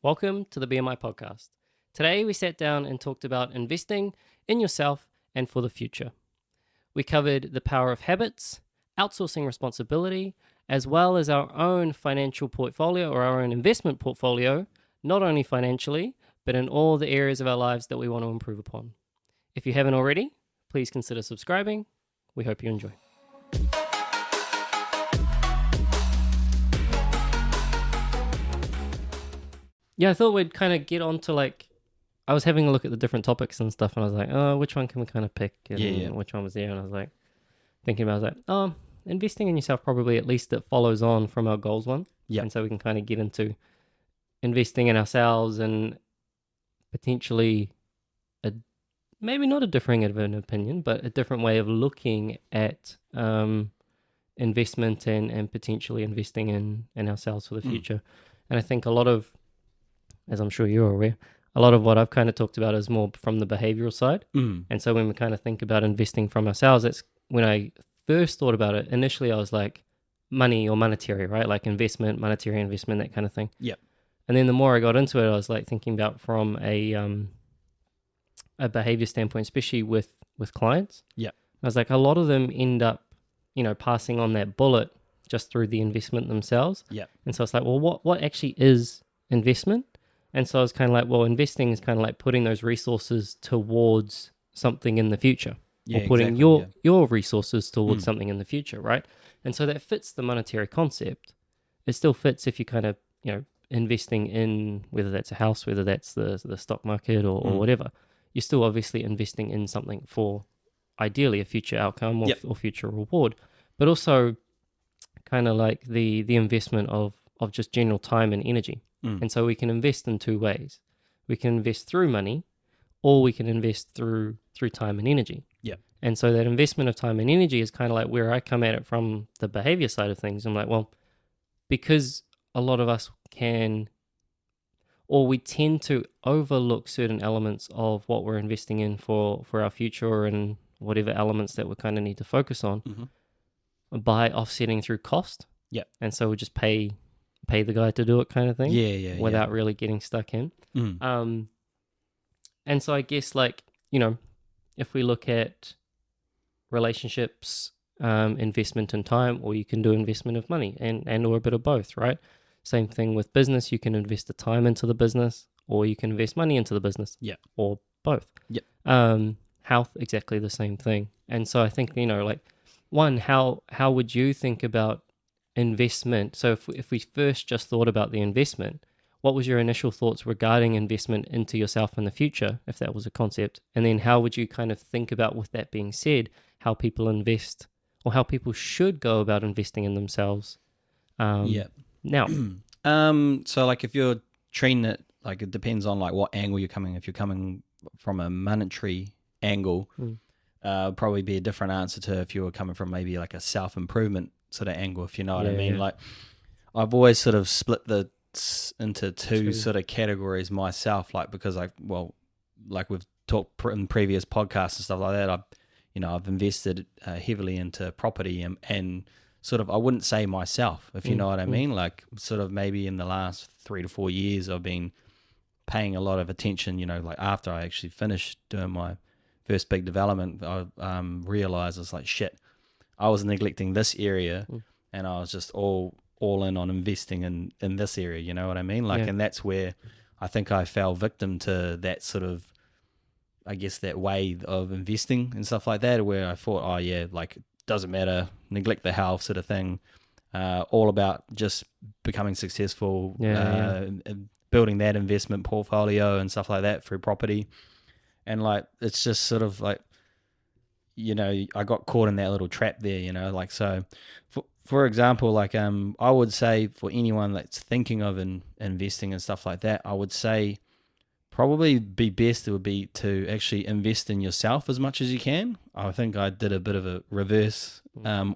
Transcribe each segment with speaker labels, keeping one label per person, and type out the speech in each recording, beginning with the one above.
Speaker 1: Welcome to the BMI Podcast. Today we sat down and talked about investing in yourself and for the future. We covered the power of habits, outsourcing responsibility, as well as our own financial portfolio or our own investment portfolio, not only financially, but in all the areas of our lives that we want to improve upon. If you haven't already, please consider subscribing. We hope you enjoy. Yeah, I thought we'd kind of get on to I was having a look at the different topics and stuff, and I was like, oh, which one can we kind of pick? And which one was there? And I was like, thinking about it, I was like, oh, investing in yourself probably at least it follows on from our goals one.
Speaker 2: Yeah.
Speaker 1: And so we can kind of get into investing in ourselves and potentially maybe not a differing of an opinion, but a different way of looking at investment and potentially investing in ourselves for the future. And I think a lot of, as I'm sure you're aware, a lot of what I've kind of talked about is more from the behavioral side. And so when we kind of think about investing from ourselves, it's when I first thought about it, initially I was like money or monetary, right? Like investment, monetary investment, that kind of thing.
Speaker 2: Yep.
Speaker 1: And then the more I got into it, I was like thinking about from a behavior standpoint, especially with clients.
Speaker 2: Yeah.
Speaker 1: I was like, a lot of them end up, passing on that bullet just through the investment themselves.
Speaker 2: Yeah.
Speaker 1: And so it's like, well, what actually is investment? And so I was kind of like, well, investing is kind of like putting those resources towards something in the future, or putting your resources towards something in the future, right? And so that fits the monetary concept. It still fits if you kind of, investing in, whether that's a house, whether that's the stock market or whatever. You're still obviously investing in something for ideally a future outcome or future reward, but also kind of like the investment of just general time and energy. And so we can invest in two ways. We can invest through money, or we can invest through time and energy.
Speaker 2: Yeah.
Speaker 1: And so that investment of time and energy is kind of like where I come at it from the behavior side of things. I'm like, well, because a lot of us we tend to overlook certain elements of what we're investing in for our future and whatever elements that we kind of need to focus on by offsetting through cost. Yeah. And so we just pay the guy to do it kind of thing. Without really getting stuck in. And so I guess if we look at relationships, investment in time, or you can do investment of money and or a bit of both, right? Same thing with business. You can invest the time into the business, or you can invest money into the business. Yeah. Or both. Yeah. Health, exactly the same thing. And so I think, one, how would you think about investment? So if we first just thought about the investment, what was your initial thoughts regarding investment into yourself in the future, if that was a concept? And then how would you kind of think about, with that being said, how people invest or how people should go about investing in themselves? Now,
Speaker 2: so if you're treating it, it depends on what angle you're coming. If you're coming from a monetary angle, probably be a different answer to if you were coming from maybe a self-improvement sort of angle, if you know what I mean.
Speaker 1: Yeah.
Speaker 2: I've always sort of split into two sort of categories myself, because we've talked in previous podcasts and stuff like that, I've invested heavily into property and sort of, I wouldn't say myself, if you know what I mean, sort of maybe in the last 3 to 4 years, I've been paying a lot of attention, after I actually finished doing my first big development, I realized it's shit, I was neglecting this area and I was just all in on investing in this area, you know what I mean? And that's where I think I fell victim to that sort of, I guess, that way of investing and stuff like that, where I thought, doesn't matter, neglect the health sort of thing, all about just becoming successful, building that investment portfolio and stuff like that through property. And it's just sort of I got caught in that little trap there, so for example, I would say for anyone that's thinking of investing and stuff like that, I would say probably be best, it would be to actually invest in yourself as much as you can. I think I did a bit of a reverse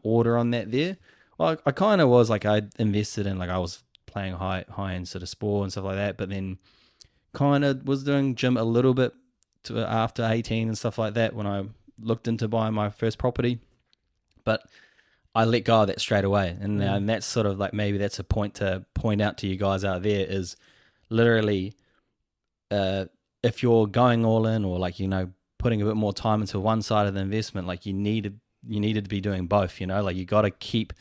Speaker 2: order on that there. Well, I kind of was I invested in I was playing high end sort of sport and stuff like that, but then kind of was doing gym a little bit after 18 and stuff like that when I looked into buying my first property, but I let go of that straight away. And that's sort of maybe that's a point to point out to you guys out there is literally, if you're going all in, or like, putting a bit more time into one side of the investment, like you needed to be doing both, like you got to keep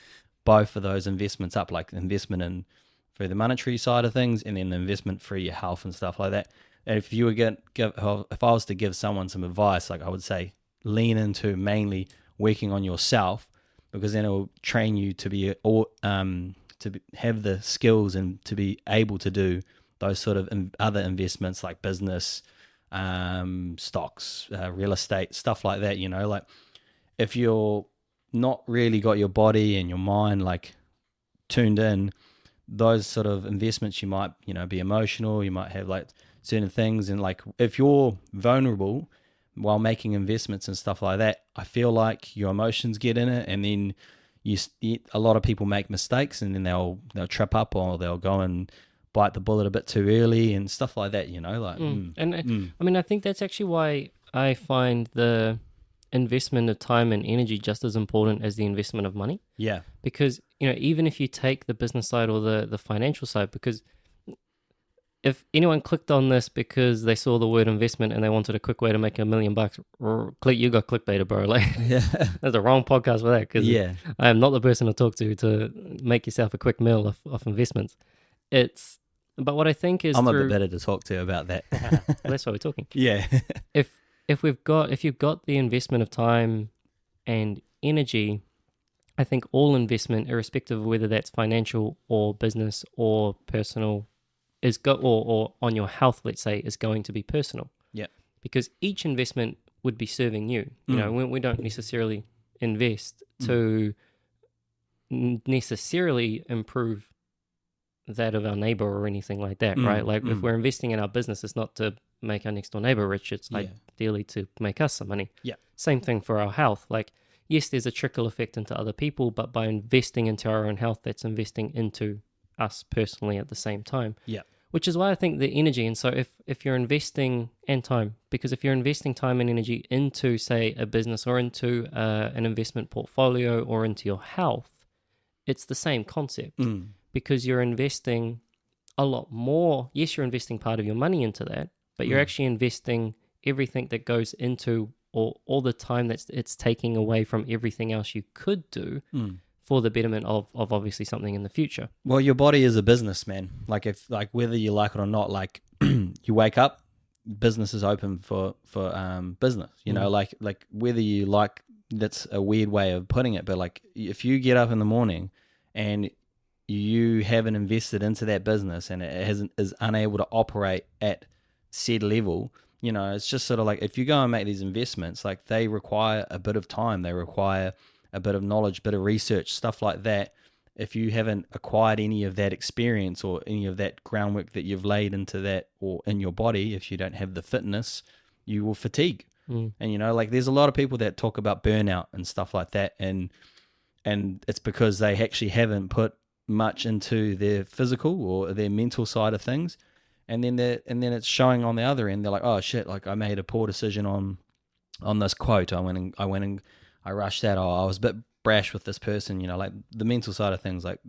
Speaker 2: both of those investments up, like investment in for the monetary side of things, and then the investment for your health and stuff like that. And if you were if I was to give someone some advice, like I would say, lean into mainly working on yourself, because then it will train you to be have the skills and to be able to do those sort of other investments like business, stocks, real estate, stuff like that. Like if you're not really got your body and your mind like tuned in, those sort of investments, you might, be emotional, you might have like certain things. And like, if you're vulnerable while making investments and stuff like that, I feel like your emotions get in it, and then a lot of people make mistakes, and then they'll trip up, or they'll go and bite the bullet a bit too early and stuff like that, like.
Speaker 1: I mean, I think that's actually why I find the investment of time and energy just as important as the investment of money.
Speaker 2: Yeah.
Speaker 1: Because, even if you take the business side or the financial side, because if anyone clicked on this because they saw the word investment and they wanted a quick way to make $1 million, you got clickbaited, bro. Like,
Speaker 2: yeah,
Speaker 1: that's the wrong podcast for that, because I am not the person to talk to make yourself a quick meal of investments. But what I think is
Speaker 2: I'm a bit better to talk to about that.
Speaker 1: Well, that's why we're talking.
Speaker 2: Yeah.
Speaker 1: If you've got the investment of time and energy, I think all investment, irrespective of whether that's financial or business or personal, or on your health, let's say, is going to be personal.
Speaker 2: Yeah.
Speaker 1: Because each investment would be serving you. We don't necessarily invest to necessarily improve that of our neighbor or anything like that, right? Like if we're investing in our business, it's not to make our next door neighbor rich, it's ideally to make us some money.
Speaker 2: Yeah.
Speaker 1: Same thing for our health. Like, yes, there's a trickle effect into other people, but by investing into our own health, that's investing into us personally at the same time.
Speaker 2: Yeah.
Speaker 1: Which is why I think the energy, and so if you're investing, and time, because if you're investing time and energy into, say, a business or into an investment portfolio or into your health, it's the same concept. Because you're investing a lot more. Yes, you're investing part of your money into that, but you're actually investing everything that goes into, or all the time that it's taking away from everything else you could do for the betterment of obviously something in the future.
Speaker 2: Well, your body is a business, man. Like, whether you like it or not, like you wake up, business is open for business. Like whether you like, that's a weird way of putting it, but like if you get up in the morning and you haven't invested into that business and it is unable to operate at said level, it's just sort of like, if you go and make these investments, like they require a bit of time, they require a bit of knowledge, bit of research, stuff like that. If you haven't acquired any of that experience or any of that groundwork that you've laid into that or in your body, if you don't have the fitness, you will fatigue. And like there's a lot of people that talk about burnout and stuff like that, and it's because they actually haven't put much into their physical or their mental side of things, and then it's showing on the other end. They're like, oh shit, like I made a poor decision on this quote. I went and I rushed that. Oh, I was a bit brash with this person. Like the mental side of things, like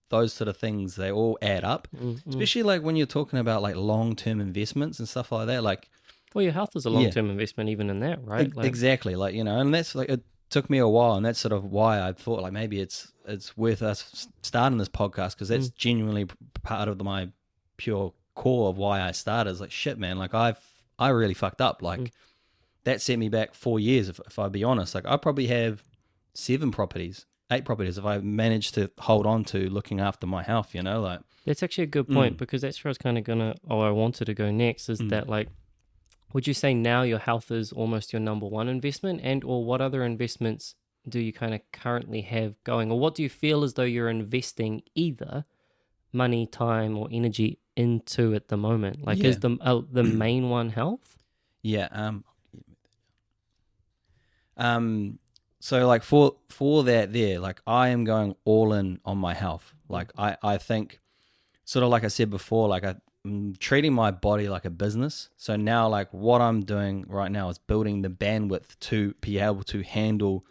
Speaker 2: those sort of things, they all add up. Especially like when you're talking about like long-term investments and stuff like that. Like,
Speaker 1: well, your health is a long-term investment, even in that, right?
Speaker 2: Exactly. Like, and that's like, it took me a while, and that's sort of why I thought like maybe it's worth us starting this podcast, because that's genuinely part of my pure core of why I started. Is like, shit, man, like I really fucked up. Like that set me back 4 years, if I be honest. Like I probably have 8 properties if I managed to hold on to looking after my health, like. That's
Speaker 1: actually a good point, because that's where I wanted to go next, is that like, would you say now your health is almost your number one investment, and or what other investments do you kind of currently have going, or what do you feel as though you're investing either money, time, or energy into at the moment? Like, is the main one health?
Speaker 2: Yeah. So like for that there, like I am going all in on my health. Like I think, sort of like I said before, like I'm treating my body like a business. So now like what I'm doing right now is building the bandwidth to be able to handle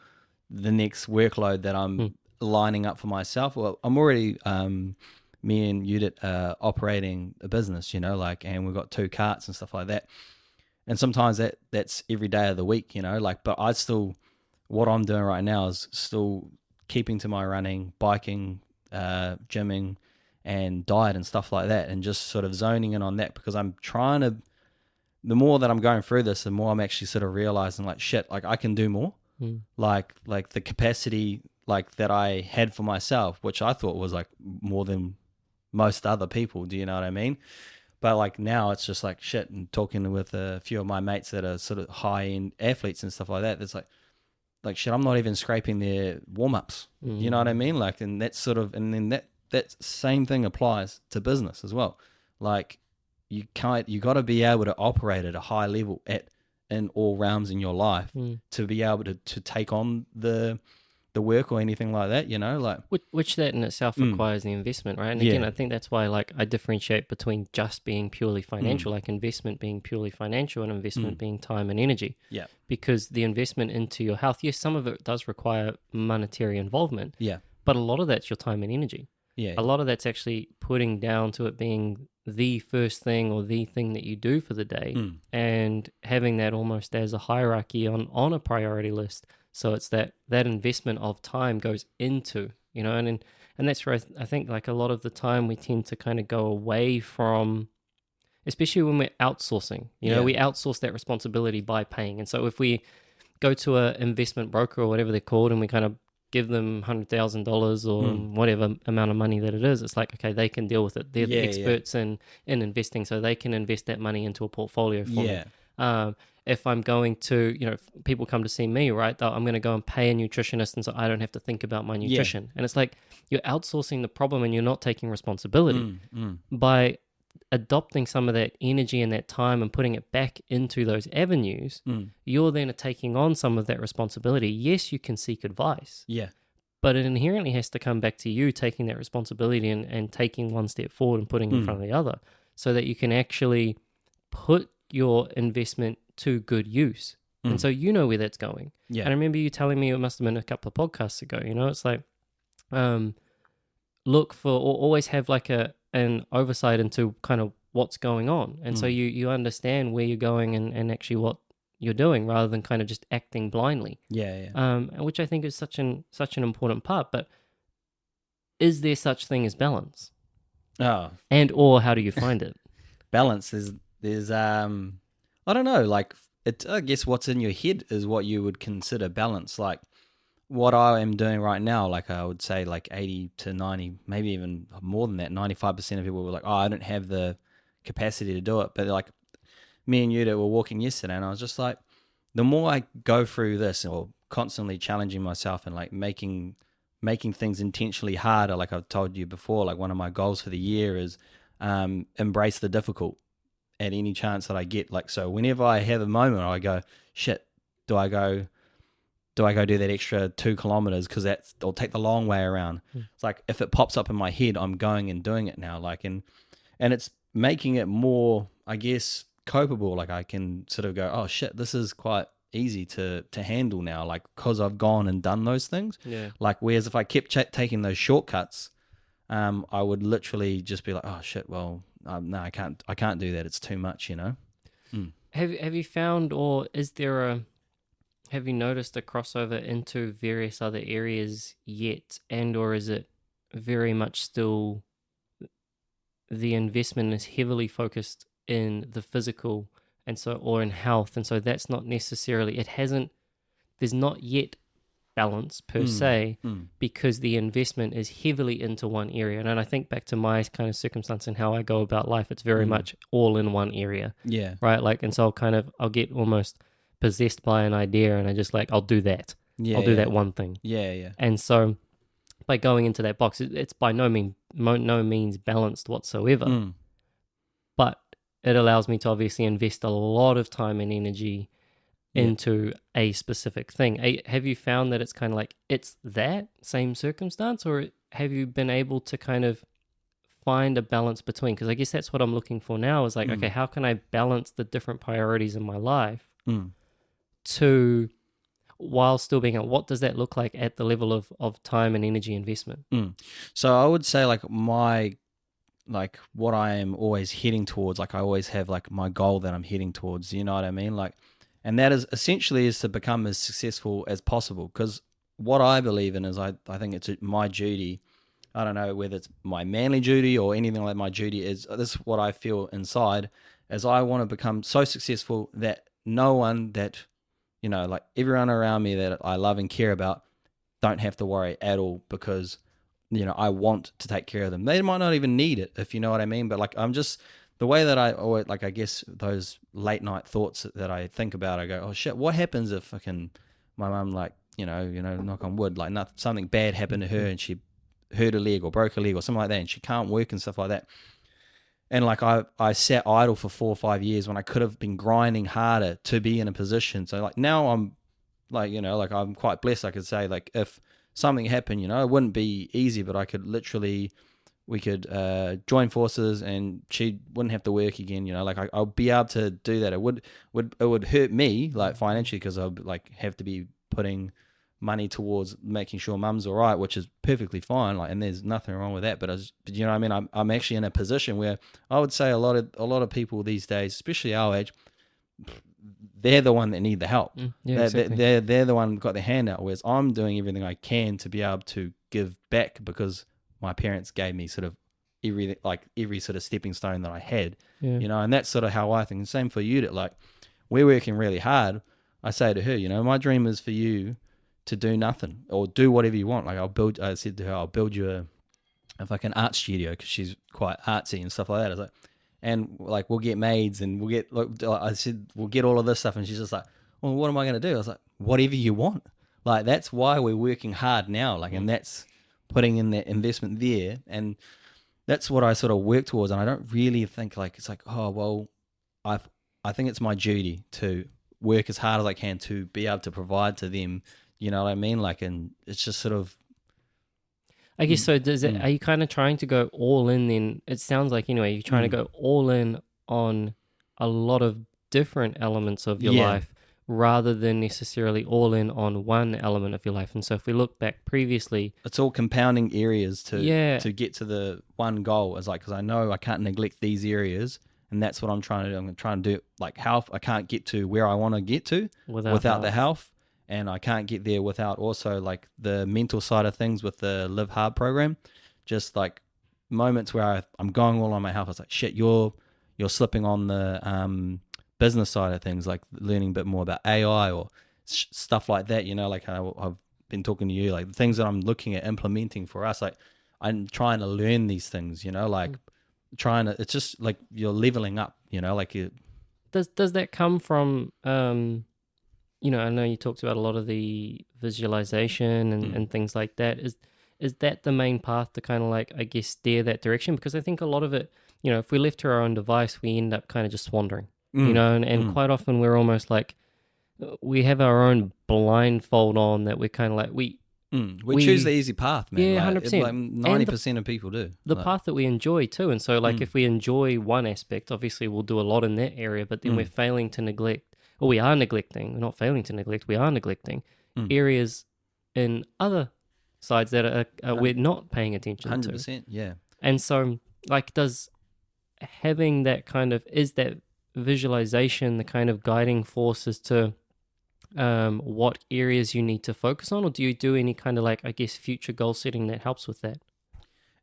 Speaker 2: the next workload that I'm lining up for myself. Well, I'm already me and Judith are operating a business, like, and we've got 2 carts and stuff like that. And sometimes that's every day of the week, like, but what I'm doing right now is still keeping to my running, biking, gymming, and diet and stuff like that, and just sort of zoning in on that, because I'm trying to, the more that I'm going through this, the more I'm actually sort of realizing, like, shit, like, I can do more. Like the capacity, like, that I had for myself, which I thought was like more than most other people. Do you know what I mean? But like now it's just like shit, and talking with a few of my mates that are sort of high end athletes and stuff like that, it's like shit, I'm not even scraping their warm ups. You know what I mean? Like, and that's sort of, and then that same thing applies to business as well. Like, you got to be able to operate at a high level in all realms in your life to be able to take on the work or anything like that, like,
Speaker 1: which that in itself requires the investment, right? And again, I think that's why, like, I differentiate between just being purely financial, like investment being purely financial and investment being time and energy.
Speaker 2: Yeah.
Speaker 1: Because the investment into your health, yes, some of it does require monetary involvement.
Speaker 2: Yeah.
Speaker 1: But a lot of that's your time and energy.
Speaker 2: Yeah.
Speaker 1: A lot of that's actually putting down to it being the first thing or the thing that you do for the day, and having that almost as a hierarchy on a priority list. So it's that investment of time goes into, and that's where I think, like, a lot of the time we tend to kind of go away from, especially when we're outsourcing, we outsource that responsibility by paying. And so if we go to a investment broker or whatever they're called, and we kind of give them $100,000 or whatever amount of money that it is, it's like, okay, they can deal with it. They're the experts in investing, so they can invest that money into a portfolio for me. If I'm going to, people come to see me, right? I'm going to go and pay a nutritionist, and so I don't have to think about my nutrition. And it's like, you're outsourcing the problem and you're not taking responsibility. By adopting some of that energy and that time and putting it back into those avenues, you're then taking on some of that responsibility. Yes, you can seek advice.
Speaker 2: Yeah.
Speaker 1: But it inherently has to come back to you taking that responsibility and taking one step forward and putting in front of the other, so that you can actually put your investment to good use. And so where that's going. Yeah. And I remember you telling me, it must have been a couple of podcasts ago, it's like, look for, or always have like an oversight into kind of what's going on. And so you understand where you're going and actually what you're doing, rather than kind of just acting blindly. Which I think is such an important part. But is there such thing as balance? And or how do you find it?
Speaker 2: Balance there's I don't know, like, I guess what's in your head is what you would consider balance. Like, what I am doing right now, like, I would say like 80 to 90, maybe even more than that, 95% of people were like, oh, I don't have the capacity to do it. But like, me and you that were walking yesterday, and I was just like, the more I go through this, or constantly challenging myself and like making things intentionally harder, like I've told you before, like one of my goals for the year is embrace the difficult at any chance that I get. Like, so whenever I have a moment, I go, shit, do I go do that extra 2 kilometers, because I'll take the long way around. It's like, if it pops up in my head, I'm going and doing it now. Like, and it's making it more, I guess, copable. Like, I can sort of go, oh shit, this is quite easy to handle now, like, because I've gone and done those things. Like, whereas if I kept taking those shortcuts, I would literally just be like, oh shit, well, no, I can't do that, it's too much.
Speaker 1: Have you found, or have you noticed a crossover into various other areas yet? And or is it very much still the investment is heavily focused in the physical, and so, or in health, and so that's not necessarily, there's not yet balance per se, because the investment is heavily into one area. And I think back to my kind of circumstance and how I go about life, it's very much all in one area. Right? Like, and so I'll get almost possessed by an idea, and I just like, I'll do that. I'll do that one thing. And so by going into that box, it's by no means balanced whatsoever. But it allows me to obviously invest a lot of time and energy into a specific thing. Have you found that it's kind of like, it's that same circumstance, or have you been able to kind of find a balance between? Because I guess that's what I'm looking for now, is like, okay, how can I balance the different priorities in my life to, while still being what does that look like at the level of time and energy investment?
Speaker 2: So I would say, like, my like what I am always heading towards. Like I always have like my goal that I'm heading towards, you know what I mean? Like, and that is essentially is to become as successful as possible. Because what I believe in is I think it's my duty. I don't know whether it's my manly duty or anything like my duty is. This is what I feel inside, as I want to become so successful that no one that, you know, like everyone around me that I love and care about don't have to worry at all, because, you know, I want to take care of them. They might not even need it, if you know what I mean. But like, I'm just, the way that I always, like, I guess those late night thoughts that I think about, I go, oh shit, what happens if fucking my mum, like, you know, knock on wood, like something bad happened to her and she hurt a leg or broke a leg or something like that, and she can't work and stuff like that. And like I sat idle for 4 or 5 years when I could have been grinding harder to be in a position. So like now I'm like, you know, like I'm quite blessed. I could say like if something happened, you know, it wouldn't be easy, but I could literally, we could join forces and she wouldn't have to work again, you know, like I'll be able to do that. It would hurt me like financially, because I'll like have to be putting money towards making sure mum's all right, which is perfectly fine, like, and there's nothing wrong with that. But you know what I mean, I'm actually in a position where I would say a lot of people these days, especially our age, they're the one that need the help.
Speaker 1: Exactly.
Speaker 2: They're the one got their hand out, whereas I'm doing everything I can to be able to give back, because my parents gave me sort of every sort of stepping stone that I had, you know, and that's sort of how I think. And same for you, that like we're working really hard. I say to her, you know, my dream is for you to do nothing or do whatever you want. Like I said to her, I'll build you a fucking art studio, because she's quite artsy and stuff like that. I was like, and like we'll get maids and we'll get, like I said, we'll get all of this stuff, and she's just like, well, what am I going to do? I was like, whatever you want. Like that's why we're working hard now. Like, and that's putting in that investment there, and that's what I sort of work towards. And I don't really think like it's like, oh well, I think it's my duty to work as hard as I can to be able to provide to them. You know what I mean? Like, and it's just sort of,
Speaker 1: I guess so. Are you kind of trying to go all in then? It sounds like anyway, you're trying to go all in on a lot of different elements of your life, rather than necessarily all in on one element of your life. And so if we look back previously,
Speaker 2: it's all compounding areas to get to the one goal. It's like, because I know I can't neglect these areas, and that's what I'm trying to do. I'm trying to do like health. I can't get to where I want to get to without the health. And I can't get there without also like the mental side of things with the Live Hard program. Just like moments where I'm going all on my health. It's like, shit, you're slipping on the business side of things, like learning a bit more about AI or stuff like that. You know, like how I've been talking to you, like the things that I'm looking at implementing for us. Like I'm trying to learn these things, you know, like it's just like you're leveling up, you know, like
Speaker 1: does that come from, you know, I know you talked about a lot of the visualization and things like that. Is that the main path to kind of like, I guess, steer that direction? Because I think a lot of it, you know, if we left to our own device, we end up kind of just wandering, you know, and quite often we're almost like, we have our own blindfold on that we're kind of like, we
Speaker 2: choose the easy path, man.
Speaker 1: Yeah, 100%.
Speaker 2: Like 90% of people do.
Speaker 1: The path that we enjoy too. And so like if we enjoy one aspect, obviously we'll do a lot in that area, but then we're failing to neglect, or we are neglecting, we're not failing to neglect, we are neglecting areas in other sides that are we're not paying attention
Speaker 2: 100%,
Speaker 1: to.
Speaker 2: 100%, yeah.
Speaker 1: And so like does having that kind of, is that visualization the kind of guiding force as to what areas you need to focus on, or do you do any kind of like, I guess, future goal setting that helps with that?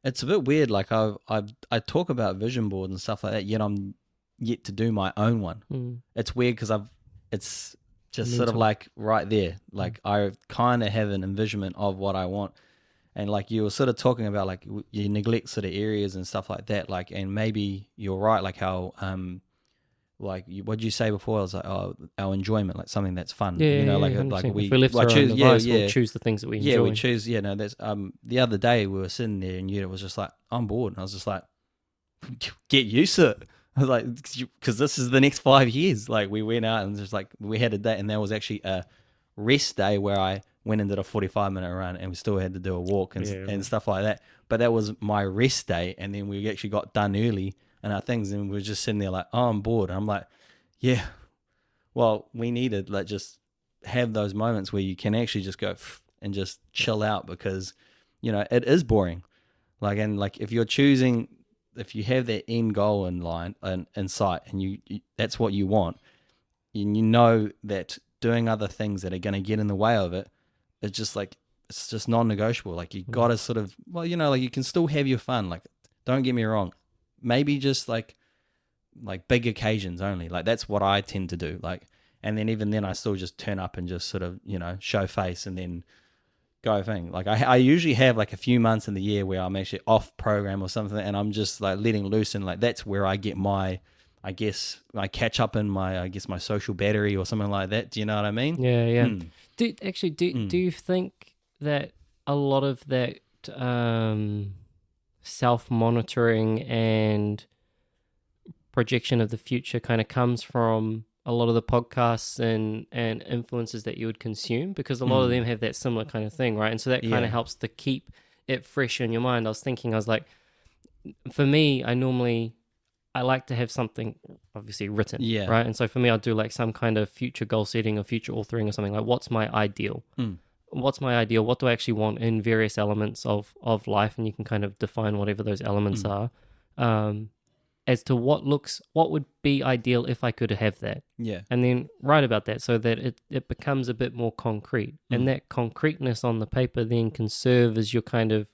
Speaker 2: It's a bit weird. Like I talk about vision boards and stuff like that, yet I'm yet to do my own one. It's weird because it's just sort of like right there. Like I kind of have an envisionment of what I want. And like you were sort of talking about, like you neglect sort of areas and stuff like that. Like, and maybe you're right. Like how, like what did you say before? I was like, oh, our enjoyment, like something that's fun.
Speaker 1: Yeah,
Speaker 2: you know, like
Speaker 1: 100%.
Speaker 2: like we
Speaker 1: if we lift our own device, we'll choose the things that we enjoy.
Speaker 2: Yeah, we choose. Yeah, no, that's the other day we were sitting there and you was just like, I'm bored, and I was just like, get used to it. I was like, because this is the next 5 years. Like we went out and just like we had a day, and there was actually a rest day where I went and did a 45-minute run, and we still had to do a walk and stuff like that. But that was my rest day, and then we actually got done early and our things, and we were just sitting there like, oh, I'm bored. And I'm like, yeah, well, we needed like just have those moments where you can actually just go and just chill out, because you know it is boring. Like, and like if you're choosing if you have that end goal in line and in sight, and you that's what you want, and you know that doing other things that are going to get in the way of it, it's just non-negotiable. Like you got to sort of, well, like you can still have your fun. Like, don't get me wrong, maybe just like big occasions only. Like that's what I tend to do. Like, and then even then I still just turn up and just sort of, show face and then go thing. Like I usually have like a few months in the year where I'm actually off program or something, and I'm just like letting loose, and like that's where I get my, I guess, I catch up in my, my social battery or something like that. Do you know what I mean?
Speaker 1: Yeah. Do you think that a lot of that self-monitoring and projection of the future kind of comes from a lot of the podcasts and influences that you would consume? Because a lot of them have that similar kind of thing, right? And so that kind of helps to keep it fresh in your mind. I was like, for me, I like to have something obviously written, right? And so for me, I'll do like some kind of future goal setting or future authoring or something. Like, what's my ideal? What's my ideal? What do I actually want in various elements of life? And you can kind of define whatever those elements are. As to what would be ideal if I could have that. Yeah. And then write about that so that it becomes a bit more concrete. And that concreteness on the paper then can serve as your kind of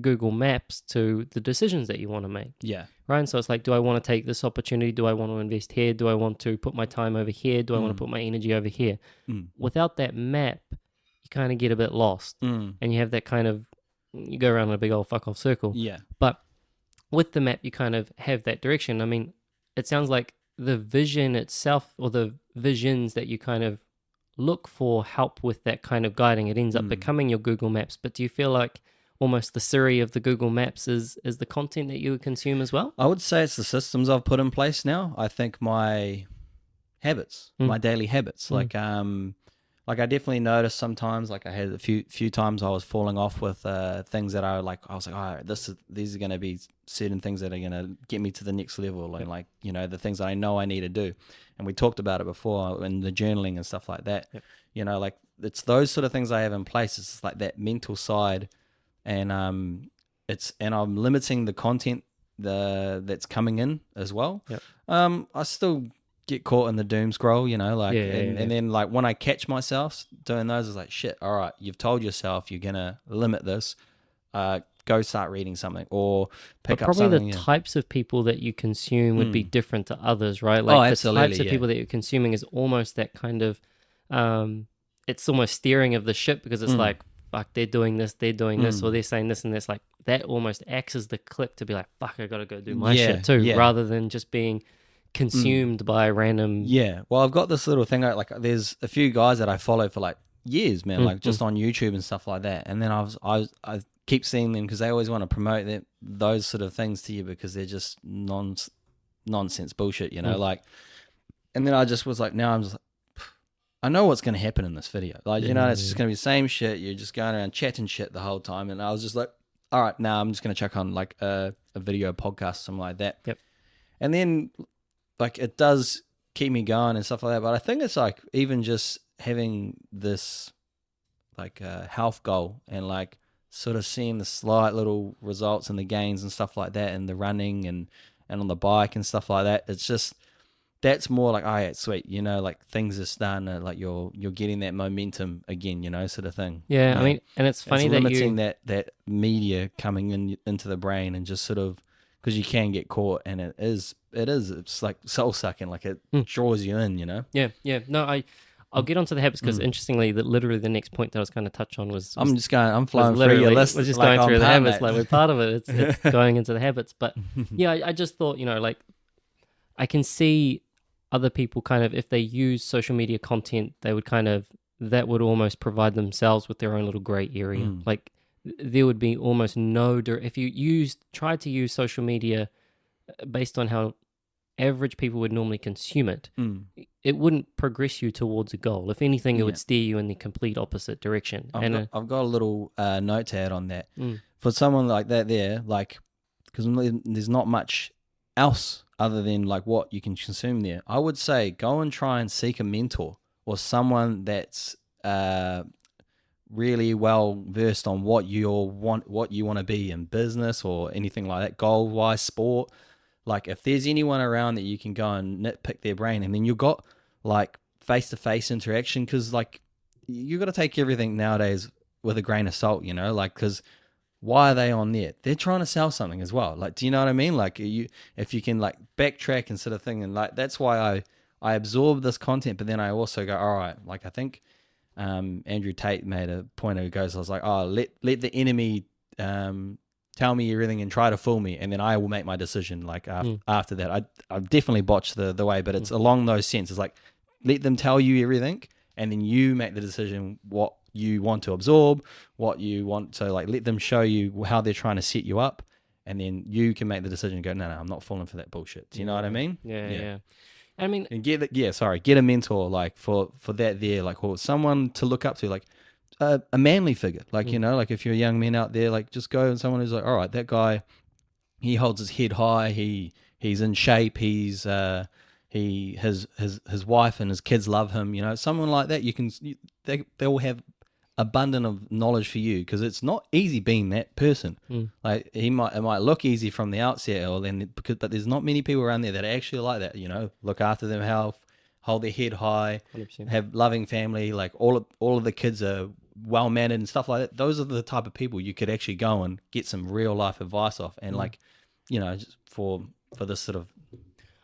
Speaker 1: Google Maps to the decisions that you want to make. Yeah. Right? And so it's like, do I want to take this opportunity? Do I want to invest here? Do I want to put my time over here? Do I want to put my energy over here? Without that map, you kind of get a bit lost. And you have that kind of, you go around in a big old fuck off circle. Yeah. But with the map, you kind of have that direction. I mean, it sounds like the vision itself, or the visions that you kind of look for, help with that kind of guiding. It ends up becoming your Google Maps. But do you feel like almost the Siri of the Google Maps is the content that you would consume as well? I
Speaker 2: would say it's the systems I've put in place now. I think my habits, my daily habits, like I definitely noticed sometimes, like I had a few times I was falling off with things that I was like, all right, these are going to be certain things that are going to get me to the next level, and like, the things that I know I need to do. And we talked about it before in the journaling and stuff like that. Yep. Like it's those sort of things I have in place. It's like that mental side, and I'm limiting the content that's coming in as well. Yep. I still get caught in the doom scroll, and then like when I catch myself doing those, it's like, shit, all right, you've told yourself you're gonna limit this, go start reading something or pick up something.
Speaker 1: Probably the types of people that you consume would be different to others, right? Like the types of people that you're consuming is almost that kind of it's almost steering of the ship, because it's like, fuck, they're doing this, or they're saying this, and that's like, that almost acts as the click to be like, fuck, I gotta go do my shit too, rather than just being consumed by random. Yeah.
Speaker 2: Well, I've got this little thing, like there's a few guys that I follow for like years, man, like just on YouTube and stuff like that. And then I keep seeing them because they always want to promote those sort of things to you, because they're just nonsense bullshit, like, and then I just was like, now I'm just like, I know what's going to happen in this video. Like, it's just going to be the same shit. You're just going around chatting shit the whole time. And I was just like, all right, now I'm just going to check on like a video podcast, something like that. Yep. And then like it does keep me going and stuff like that. But I think it's like even just having this like health goal and like sort of seeing the slight little results and the gains and stuff like that, and the running and on the bike and stuff like that. It's just, that's more like, oh yeah, sweet, like things are starting to, like you're getting that momentum again, sort of thing.
Speaker 1: Yeah, I mean, and it's funny that
Speaker 2: limiting that media coming into the brain, and just sort of, because you can get caught, and it's like soul sucking, like it draws you in,
Speaker 1: Yeah. No, I'll get onto the habits, because interestingly, literally the next point that I was going to touch on was
Speaker 2: I'm flowing through your list.
Speaker 1: We're just going through the habits, like we're part of it. It's going into the habits, but yeah, I just thought, like I can see other people kind of, if they use social media content, they would that would almost provide themselves with their own little gray area. Like there would be almost no, if you tried to use social media based on how average people would normally consume it, it wouldn't progress you towards a goal. If anything, it would steer you in the complete opposite direction.
Speaker 2: I've got a little note to add on that. For someone like that there, like, because there's not much else other than like what you can consume there, I would say go and try and seek a mentor or someone that's really well versed on what you want to be in business or anything like that, goal wise, sport. Like if there's anyone around that you can go and nitpick their brain, and then you've got like face-to-face interaction, because like you got to take everything nowadays with a grain of salt, you know, like, because why are they on there? They're trying to sell something as well. Like, do you know what I mean? Like if you can like backtrack and sort of thing, and like that's why I absorb this content, but then I also go, all right, like I think Andrew Tate made a point who goes, I was like, oh, let the enemy tell me everything and try to fool me, and then I will make my decision. Like after that, I definitely botched the way, but it's along those senses. Like let them tell you everything, and then you make the decision what you want to absorb, what you want to like. Let them show you how they're trying to set you up, and then you can make the decision and go, no, I'm not falling for that bullshit. Do you know what I mean?
Speaker 1: Yeah. I mean,
Speaker 2: and get a mentor like for that there, like, or someone to look up to, like a manly figure, like you know, like if you're a young man out there, like just go and someone who's like, all right, that guy, he holds his head high, he's in shape, his wife and his kids love him, you know, someone like that. They will have abundant of knowledge for you, because it's not easy being that person. Like it might look easy from the outset, but there's not many people around there that are actually like that, you know, look after their health, hold their head high,
Speaker 1: 100%.
Speaker 2: Have loving family, like all of the kids are well mannered and stuff like that. Those are the type of people you could actually go and get some real life advice off, and like, you know, just for this sort of.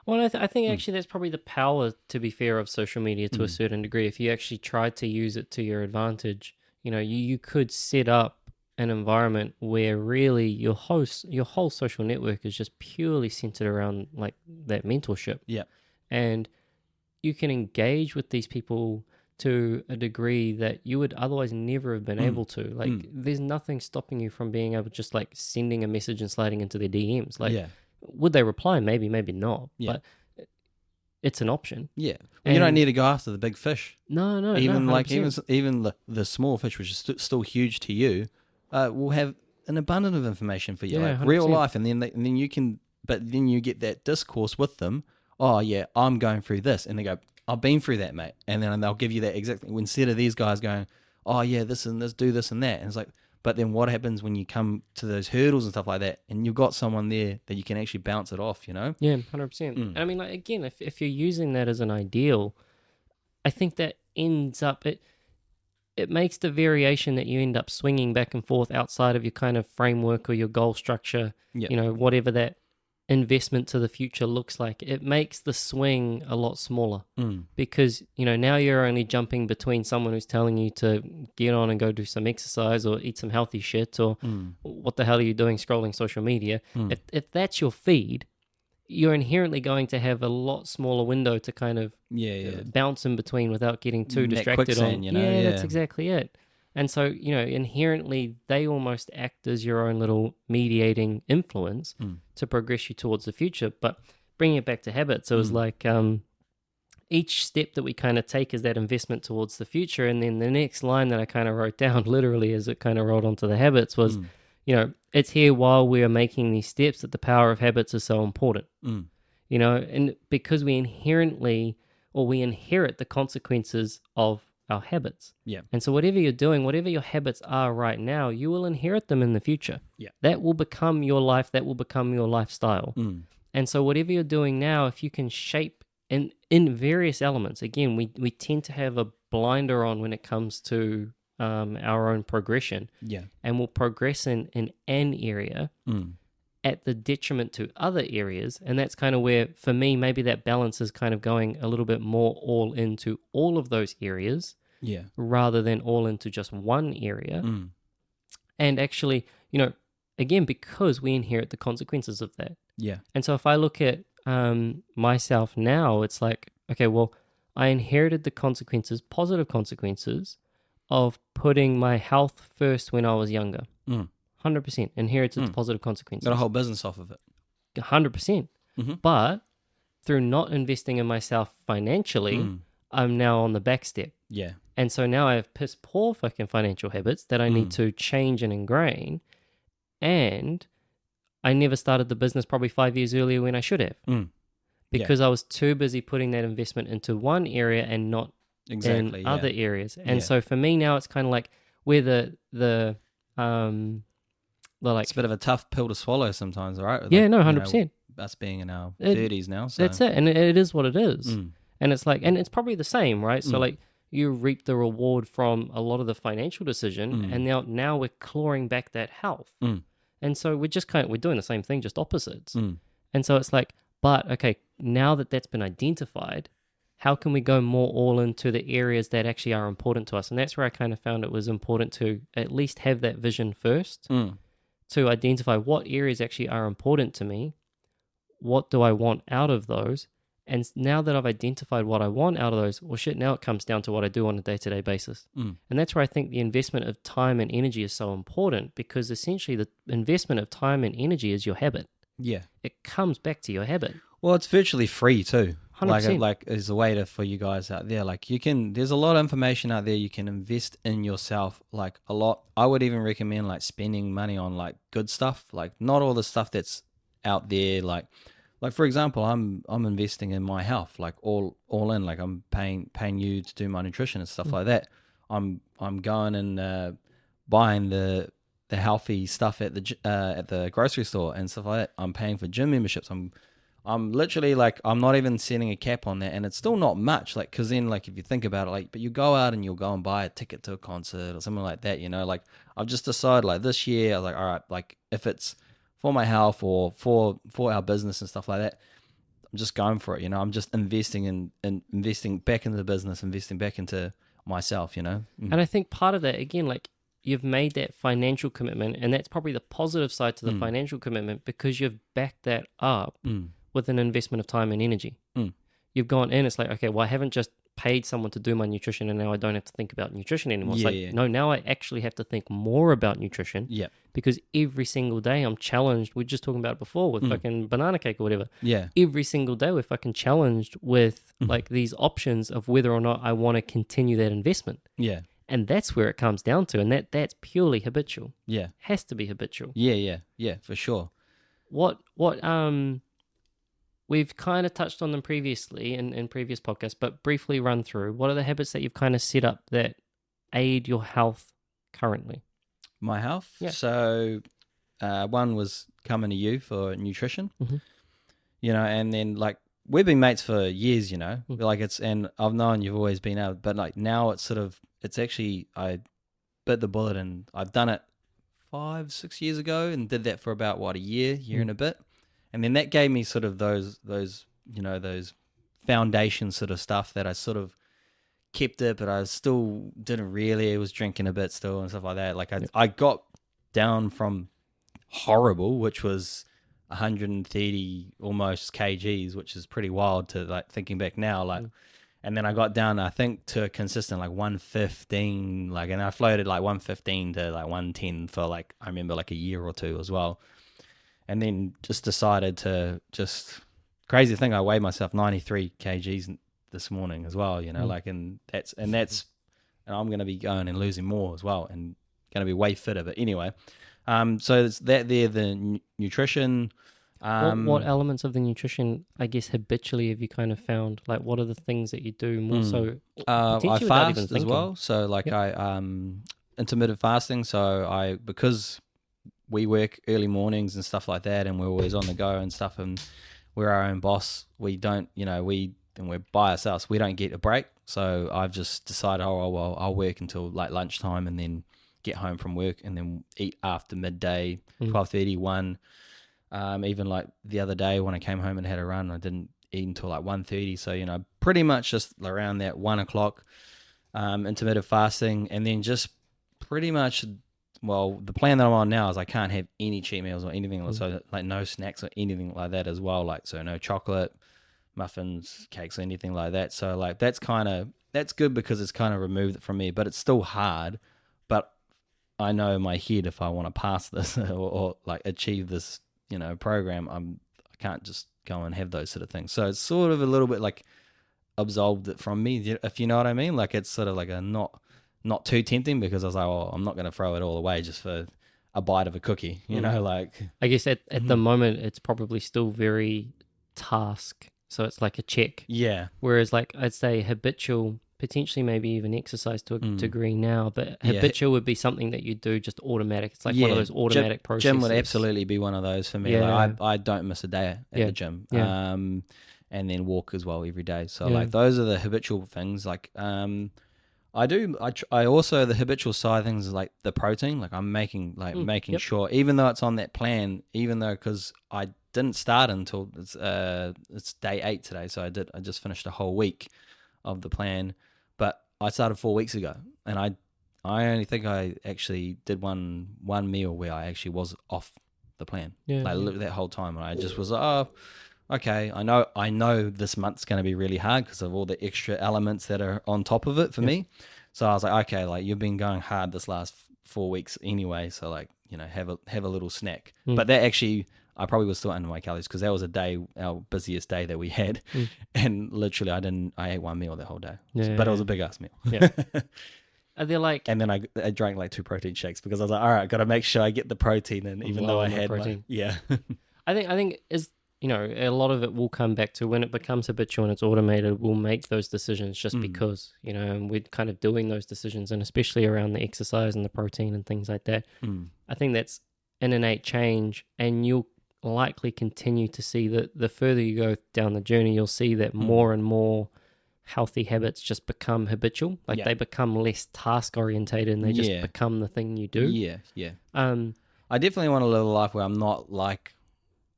Speaker 1: Well, I think actually that's probably the power, to be fair, of social media to a certain degree. If you actually tried to use it to your advantage, you know, you could set up an environment where really your whole social network is just purely centered around like that mentorship.
Speaker 2: Yeah.
Speaker 1: And you can engage with these people to a degree that you would otherwise never have been able to. Like there's nothing stopping you from being able to just like sending a message and sliding into their DMs. Like, would they reply? Maybe not. Yeah. But it's an option.
Speaker 2: Yeah. Well, you don't need to go after the big fish.
Speaker 1: No.
Speaker 2: Even
Speaker 1: no,
Speaker 2: like even the small fish, which is still huge to you, will have an abundance of information for you, like 100%. Real life, and then you can. But then you get that discourse with them. Oh yeah, I'm going through this, and they go, I've been through that, mate, and then they'll give you that exact thing. Instead of these guys going, oh yeah, this and this, do this and that, and it's like. But then what happens when you come to those hurdles and stuff like that, and you've got someone there that you can actually bounce it off, you know?
Speaker 1: Yeah, 100%. I mean, like, again, if you're using that as an ideal, I think that ends up, it makes the variation that you end up swinging back and forth outside of your kind of framework or your goal structure, you know, whatever that investment to the future looks like, it makes the swing a lot smaller because, you know, now you're only jumping between someone who's telling you to get on and go do some exercise or eat some healthy shit or what the hell are you doing scrolling social media. If that's your feed, you're inherently going to have a lot smaller window to kind of bounce in between without getting too distracted
Speaker 2: quicksand,
Speaker 1: on.
Speaker 2: you know?
Speaker 1: That's exactly it. And so, you know, inherently, they almost act as your own little mediating influence to progress you towards the future. But bringing it back to habits, it was like each step that we kind of take is that investment towards the future. And then the next line that I kind of wrote down literally as it kind of rolled onto the habits was, you know, it's here while we are making these steps that the power of habits is so important. You know, and because we inherit the consequences of our habits. Yeah. And so whatever you're doing, whatever your habits are right now, you will inherit them in the future. Yeah. That will become your life. That will become your lifestyle. And so whatever you're doing now, if you can shape in various elements, again, we tend to have a blinder on when it comes to our own progression. Yeah. And we'll progress in an area at the detriment to other areas. And that's kind of where, for me, maybe that balance is kind of going a little bit more all into all of those areas. Yeah. Rather than all into just one area. And actually, you know, again, because we inherit the consequences of that. Yeah. And so if I look at myself now, it's like, okay, well, I inherited the consequences, positive consequences of putting my health first when I was younger. 100% inherited the positive consequences.
Speaker 2: Got a whole business off of it.
Speaker 1: 100%. But through not investing in myself financially, I'm now on the back step. Yeah. And so now I have piss poor fucking financial habits that I need to change and ingrain. And I never started the business probably 5 years earlier when I should have. Because I was too busy putting that investment into one area and not in other areas. And so for me now, it's kind of like where the like,
Speaker 2: it's a bit of a tough pill to swallow sometimes, right?
Speaker 1: Yeah, no, 100%.
Speaker 2: Us being in our 30s now. So.
Speaker 1: That's it. And it is what it is. And it's like, and it's probably the same, right? So like you reap the reward from a lot of the financial decision, and now we're clawing back that health. And so we're doing the same thing, just opposites. And so it's like, but okay, now that that's been identified, how can we go more all into the areas that actually are important to us? And that's where I kind of found it was important to at least have that vision first, to identify what areas actually are important to me. What do I want out of those? And now that I've identified what I want out of those, well, shit, now it comes down to what I do on a day-to-day basis. And that's where I think the investment of time and energy is so important, because essentially the investment of time and energy is your habit.
Speaker 2: Yeah.
Speaker 1: It comes back to your habit.
Speaker 2: Well, it's virtually free too.
Speaker 1: 100%.
Speaker 2: Like is a way for you guys out there. Like there's a lot of information out there. You can invest in yourself, like a lot. I would even recommend like spending money on like good stuff, like not all the stuff that's out there. Like for example, I'm investing in my health, like all in. Like I'm paying you to do my nutrition and stuff like that. I'm going and buying the healthy stuff at the grocery store and stuff like that. I'm paying for gym memberships. I'm literally like, I'm not even setting a cap on that, and it's still not much. Like, cause then like if you think about it, like, but you go out and you'll go and buy a ticket to a concert or something like that. You know, like I've just decided like this year, I was like, all right, like if it's for my health or for our business and stuff like that, I'm just going for it. You know, I'm just investing investing back into the business, investing back into myself. You know,
Speaker 1: and I think part of that again, like, you've made that financial commitment, and that's probably the positive side to the financial commitment, because you've backed that up with an investment of time and energy. You've gone in, it's like, okay, well, I haven't just paid someone to do my nutrition and now I don't have to think about nutrition anymore. It's no, now I actually have to think more about nutrition, because every single day I'm challenged. We were just talking about it before with fucking banana cake or whatever. Every single day we're fucking challenged with like these options of whether or not I want to continue that investment. And that's where it comes down to, and that's purely habitual. Has to be habitual.
Speaker 2: Yeah, for sure.
Speaker 1: What we've kind of touched on them previously in previous podcasts, but briefly run through, what are the habits that you've kind of set up that aid your health currently?
Speaker 2: My health? Yeah. So one was coming to you for nutrition, you know, and then like we've been mates for years, you know, like and I've known you've always been out, but like now it's actually, I bit the bullet and I've done it 5-6 years ago and did that for about a year and a bit. And then that gave me sort of those you know, those foundation sort of stuff that I sort of kept it, but I still didn't really, I was drinking a bit still and stuff like that. Like I got down from horrible, which was 130 almost kgs, which is pretty wild to like thinking back now, like, and then I got down, I think, to a consistent like 115, like, and I floated like 115 to like 110 for like, I remember like a year or two as well. And then just decided to crazy thing, I weighed myself 93 kgs this morning as well, you know, like, and I'm going to be going and losing more as well and going to be way fitter. But anyway, so it's that there, the nutrition.
Speaker 1: What elements of the nutrition, I guess, habitually have you kind of found? Like, what are the things that you do more so?
Speaker 2: I fast as well. So like I intermittent fasting. So because we work early mornings and stuff like that, and we're always on the go and stuff, and we're our own boss. We don't, you know, we're by ourselves. We don't get a break. So I've just decided, I'll work until like lunchtime and then get home from work and then eat after midday, 12:30, 1. Even like the other day when I came home and had a run, I didn't eat until like 1:30. So, you know, pretty much just around that 1 o'clock, intermittent fasting, and then just pretty much, well, the plan that I'm on now is I can't have any cheat meals or anything, so like no snacks or anything like that as well. Like, so no chocolate, muffins, cakes, or anything like that. So like that's good because it's kind of removed it from me, but it's still hard. But I know in my head, if I want to pass this or like achieve this, you know, program, I can't just go and have those sort of things. So it's sort of a little bit like absolved it from me, if you know what I mean. Like it's sort of like a not too tempting, because I was like, I'm not going to throw it all away just for a bite of a cookie, you know, like.
Speaker 1: I guess at the moment, it's probably still very task. So it's like a check.
Speaker 2: Yeah.
Speaker 1: Whereas like I'd say habitual potentially maybe even exercise to a degree now, but habitual would be something that you do just automatic. It's like one of those automatic processes.
Speaker 2: Gym would absolutely be one of those for me. Like I don't miss a day at the gym. And then walk as well every day. So like those are the habitual things. Like I also, the habitual side of things is like the protein. Like I'm making sure, even though it's on that plan, even though, because I didn't start until it's day 8 today. So I just finished a whole week of the plan, but I started 4 weeks ago, and I only think I actually did one meal where I actually was off the plan. That whole time, and I just was like, oh, okay, I know this month's going to be really hard because of all the extra elements that are on top of it for me. So I was like, okay, like you've been going hard this last 4 weeks anyway, so like, you know, have a little snack. But that actually, I probably was still under my calories because that was our busiest day that we had, and literally I ate one meal that whole day, but it was a big ass meal.
Speaker 1: Are they like?
Speaker 2: And then I drank like 2 protein shakes because I was like, all right, got to make sure I get the protein in, even though I had protein.
Speaker 1: I think is, you know, a lot of it will come back to when it becomes habitual and it's automated, we'll make those decisions just because, you know, and we're kind of doing those decisions, and especially around the exercise and the protein and things like that. I think that's an innate change, and you'll likely continue to see that the further you go down the journey, you'll see that more and more healthy habits just become habitual. Like they become less task orientated, and they just become the thing you do. I
Speaker 2: definitely want to live a life where I'm not like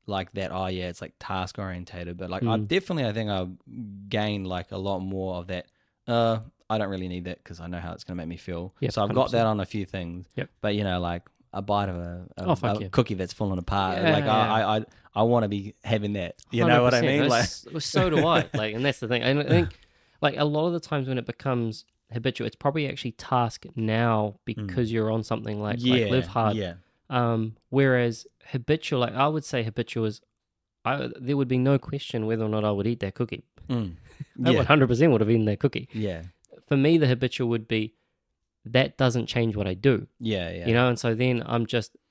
Speaker 2: that. Oh yeah, it's like task orientated, but like I think I'll gain like a lot more of that. I don't really need that because I know how it's going to make me feel. So I've 100%. Got that on a few things. But you know, like a bite of a cookie that's falling apart. I want to be having that. You know what I mean? Like,
Speaker 1: so do I. Like, and that's the thing. And I think like a lot of the times when it becomes habitual, it's probably actually task now because you're on something like live hard. Whereas habitual, like I would say habitual is, there would be no question whether or not I would eat that cookie. I 100% would have eaten that cookie. For me, the habitual would be, that doesn't change what I do. You know, and so then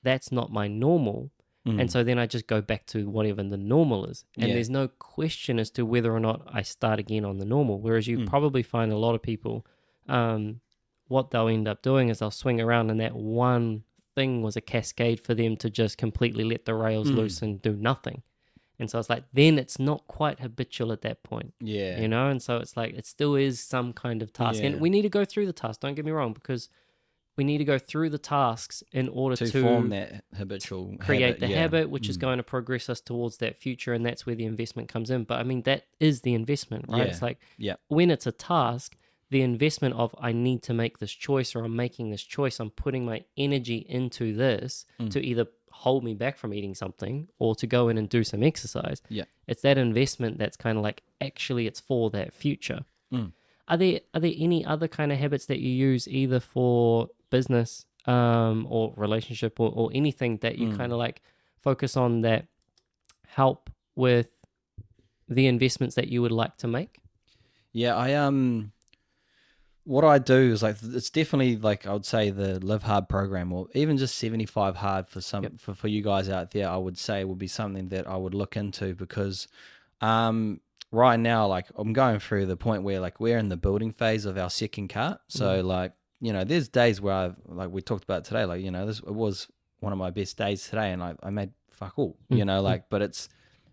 Speaker 1: that's not my normal. And so then I just go back to whatever the normal is. And there's no question as to whether or not I start again on the normal. Whereas you probably find a lot of people, what they'll end up doing is they'll swing around, and that one thing was a cascade for them to just completely let the rails loose and do nothing. And so it's like, then it's not quite habitual at that point. You know, and so it's like, it still is some kind of task. And we need to go through the task, don't get me wrong, because we need to go through the tasks in order to
Speaker 2: form that habitual
Speaker 1: create the habit, which is going to progress us towards that future. And that's where the investment comes in. But I mean, that is the investment, right? It's like when it's a task, the investment of I need to make this choice, or I'm making this choice, I'm putting my energy into this to either hold me back from eating something or to go in and do some exercise. It's that investment that's kind of like, actually it's for that future. Are there any other kind of habits that you use either for business or relationship or anything that you kind of like focus on that help with the investments that you would like to make?
Speaker 2: What I do is like, it's definitely like, I would say the Live Hard program, or even just 75 Hard for some for you guys out there, I would say would be something that I would look into, because right now, like I'm going through the point where like we're in the building phase of our second cart. So like, you know, there's days where like we talked about today, like, you know, it was one of my best days today, and I made fuck all, you know, like, but it's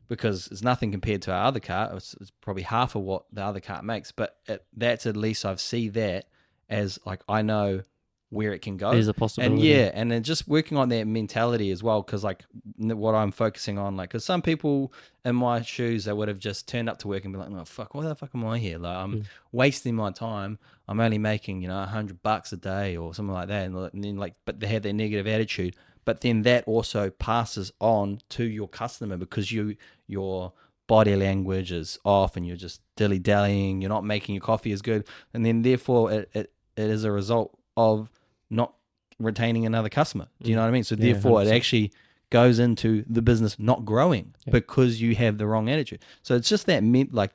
Speaker 2: because it's nothing compared to our other cart. It's probably half of what the other cart makes, but that's at least I see that as like, I know where it can go.
Speaker 1: There's a possibility.
Speaker 2: And then just working on that mentality as well, because like what I'm focusing on, like, because some people in my shoes, they would have just turned up to work and be like, oh fuck, why the fuck am I here? Like I'm wasting my time. I'm only making, you know, $100 a day or something like that, and then like, but they have their negative attitude. But then that also passes on to your customer, because your body language is off and you're just dilly-dallying, you're not making your coffee as good, and then therefore it is a result of not retaining another customer. Do you know what I mean? So therefore 100%. It actually goes into the business not growing because you have the wrong attitude. So it's just that like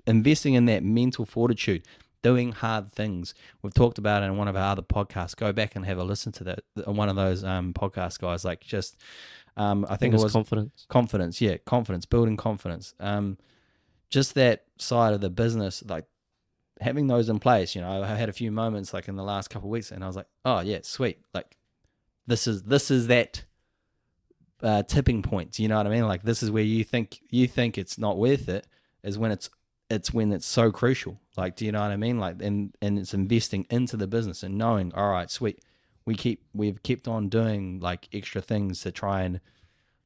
Speaker 2: investing in that mental fortitude, doing hard things. We've talked about it in one of our other podcasts. Go back and have a listen to that. One of those podcast guys, like just, I think it was
Speaker 1: confidence.
Speaker 2: Confidence, building confidence. Just that side of the business, like having those in place, you know, I had a few moments like in the last couple of weeks, and I was like, oh yeah, sweet. Like this is that tipping point. You know what I mean? Like this is where you think it's not worth it, is when it's when it's so crucial. Like, do you know what I mean? Like, and it's investing into the business and knowing, all right, sweet, we've kept on doing like extra things to try and